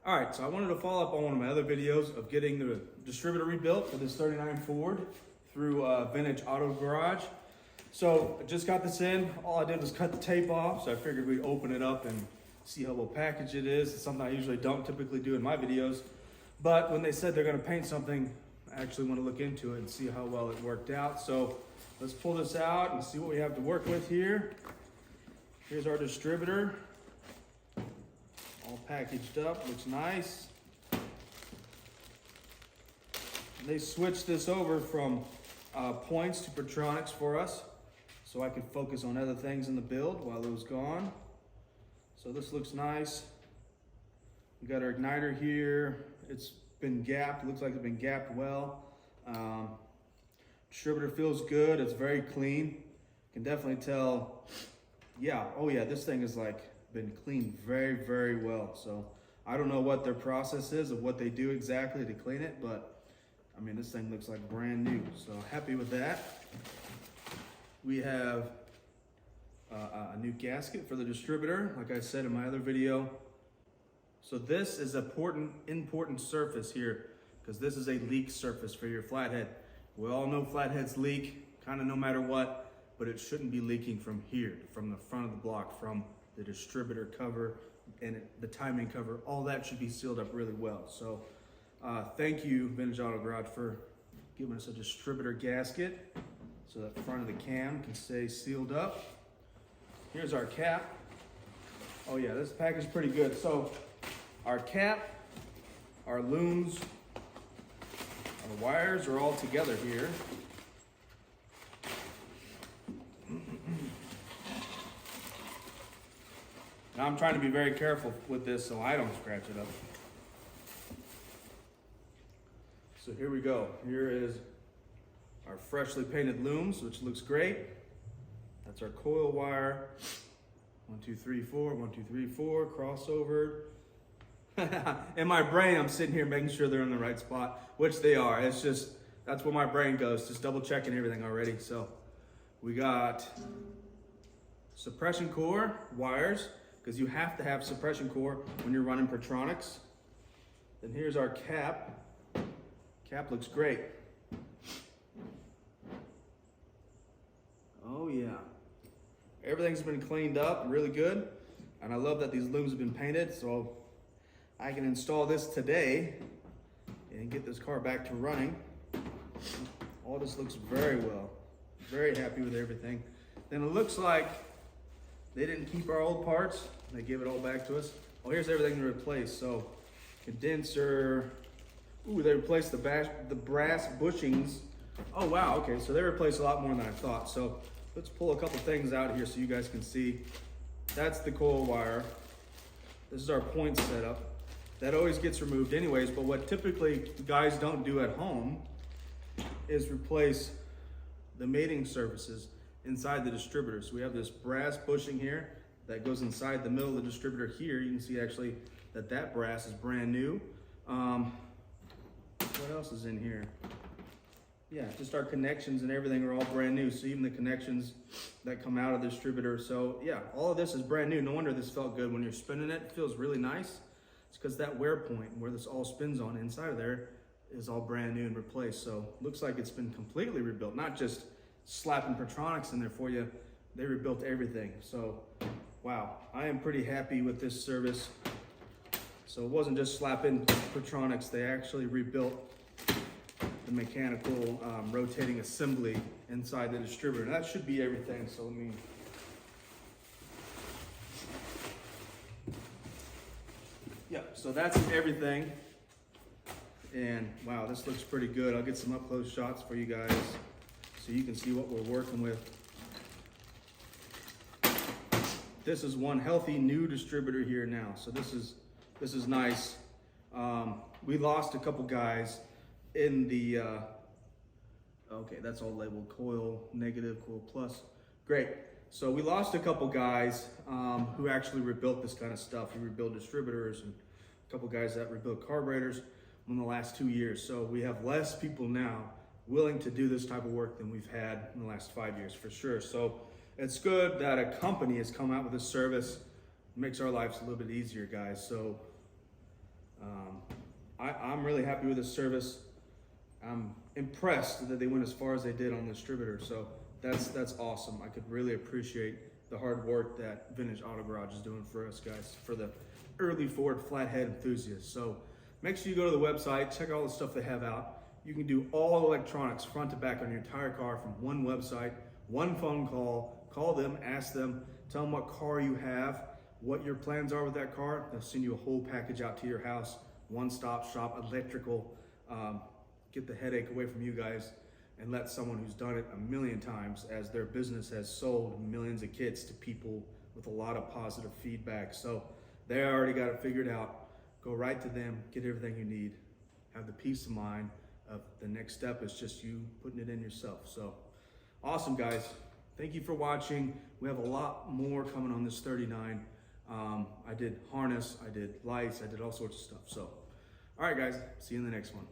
All right, so I wanted to follow up on one of my other videos of getting the distributor rebuilt for this 39 Ford through Vintage Auto Garage. So I just got this in. All I did was cut the tape off, so I figured we'd open it up and see how well packaged it is. It's something I usually don't typically do in my videos. But when they said they're gonna paint something, I actually want to look into it and see how well it worked out. So let's pull this out and see what we have to work with here. Here's our distributor. All packaged up, looks nice. They switched this over from points to Pertronics for us, so I could focus on other things in the build while it was gone. So this looks nice. We got our igniter here. It's been gapped, looks like it's been gapped well. Distributor feels good, it's very clean. Can definitely tell, yeah, oh yeah, this thing is like been cleaned very, very well. So I don't know what their process is of what they do exactly to clean it, but I mean, this thing looks like brand new. So happy with that. We have a new gasket for the distributor, like I said in my other video. So this is an important surface here, because this is a leak surface for your flathead. We all know flatheads leak kind of no matter what, but it shouldn't be leaking from here, from the front of the block, from the distributor cover and the timing cover. All that should be sealed up really well. So thank you, Vintage Auto Garage, for giving us a distributor gasket so that the front of the cam can stay sealed up. Here's our cap. Oh yeah, this package is pretty good. So our cap, our looms, our wires are all together here. Now I'm trying to be very careful with this so I don't scratch it up. So here we go. Here is our freshly painted looms, which looks great. That's our coil wire. 1, 2, 3, 4, 1, 2, 3, 4, crossover. In my brain, I'm sitting here making sure they're in the right spot, which they are. It's just, that's where my brain goes, just double checking everything already. So we got suppression core wires, because you have to have suppression core when you're running Pertronics. Then here's our cap. Cap looks great. Oh yeah. Everything's been cleaned up really good. And I love that these looms have been painted, so I can install this today and get this car back to running. All this looks very well. Very happy with everything. Then it looks like they didn't keep our old parts. They gave it all back to us. Oh, here's everything to replace. So condenser. Ooh, they replaced the brass bushings. Oh wow, okay, so they replaced a lot more than I thought. So let's pull a couple things out here so you guys can see. That's the coil wire. This is our point setup. That always gets removed anyways, but what typically guys don't do at home is replace the mating surfaces inside the distributor. So we have this brass bushing here that goes inside the middle of the distributor here. You can see actually that brass is brand new. What else is in here? Yeah, just our connections and everything are all brand new. So even the connections that come out of the distributor. So yeah, all of this is brand new. No wonder this felt good when you're spinning it. It feels really nice. It's because that wear point where this all spins on inside of there is all brand new and replaced. So looks like it's been completely rebuilt, not just slapping Pertronics in there for you. They rebuilt everything. So wow, I am pretty happy with this service. So it wasn't just slapping Pertronics, they actually rebuilt the mechanical rotating assembly inside the distributor. And that should be everything, so let me... Yep, so that's everything. And wow, this looks pretty good. I'll get some up close shots for you guys so you can see what we're working with. This is one healthy new distributor here now. So this is nice. We lost a couple guys in the, okay, that's all labeled coil negative, coil plus. Great. So we lost a couple guys who actually rebuilt this kind of stuff. We rebuilt distributors and a couple guys that rebuilt carburetors in the last 2 years. So we have less people now willing to do this type of work than we've had in the last 5 years for sure. So it's good that a company has come out with a service. It makes our lives a little bit easier, guys. So I'm really happy with the service. I'm impressed that they went as far as they did on the Distributor. So that's awesome. I could really appreciate the hard work that Vintage Auto Garage is doing for us guys, for the early Ford Flathead enthusiasts. So make sure you go to the website, check out all the stuff they have out. You can do all electronics front to back on your entire car from one website, one phone call. Call them, ask them, tell them what car you have, what your plans are with that car. They'll send you a whole package out to your house, one-stop shop, electrical. Get the headache away from you guys and let someone who's done it a million times, as their business has sold millions of kits to people with a lot of positive feedback. So they already got it figured out. Go right to them, get everything you need, have the peace of mind of the next step is just you putting it in yourself. So awesome guys. Thank you for watching. We have a lot more coming on this 39. I did harness, I did lights, I did all sorts of stuff. So, all right guys, see you in the next one.